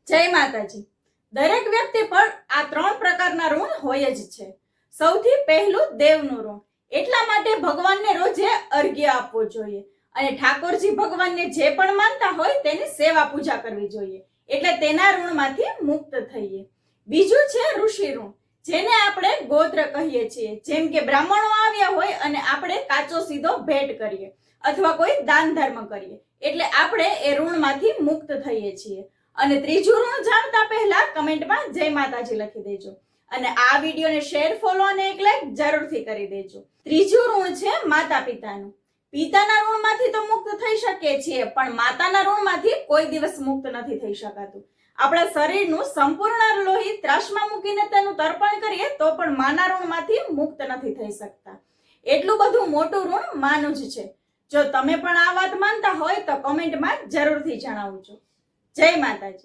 જય માતાજી। દરેક વ્યક્તિ પર આ ત્રણ પ્રકારના ઋણ હોય જ છે। સૌથી પહેલું દેવનું ઋણ। એટલા માટે ભગવાનને રોજે અર્ઘ્ય આપવું જોઈએ અને ઠાકોરજી ભગવાનને જે પણ માનતા હોય તેની સેવા પૂજા કરવી જોઈએ, એટલે તેના ઋણમાંથી મુક્ત થઈએ। બીજું છે ઋષિ ઋણ, જેને આપણે ગોત્ર કહીએ છીએ। જેમ કે બ્રાહ્મણો આવ્યા હોય અને આપણે કાચો સીધો ભેટ કરીએ અથવા કોઈ દાન ધર્મ કરીએ, એટલે આપણે એ ઋણમાંથી મુક્ત થઈએ છીએ। અને ત્રીજું ઋણ જાણતા પહેલા કમેન્ટમાં જય માતાજી લખી દેજો અને આ વિડીયોને શેર, ફોલો અને એક લાઈક જરૂરથી કરી દેજો। ત્રીજું ઋણ છે માતા પિતાનું। પિતાના ઋણમાંથી તો મુક્ત થઈ શકીએ છીએ, પણ માતાના ઋણમાંથી કોઈ દિવસ મુક્ત નથી થઈ શકાતું। આપણા શરીરનું સંપૂર્ણ લોહી ત્રાસમાં મૂકીને તેનું તર્પણ કરીએ તો પણ માના ઋણમાંથી મુક્ત નથી થઈ શકતા। એટલું બધું મોટું ઋણ માનું જ છે। જો તમે પણ આ વાત માનતા હોય તો કમેન્ટમાં જરૂરથી જણાવજો। જય માતાજી।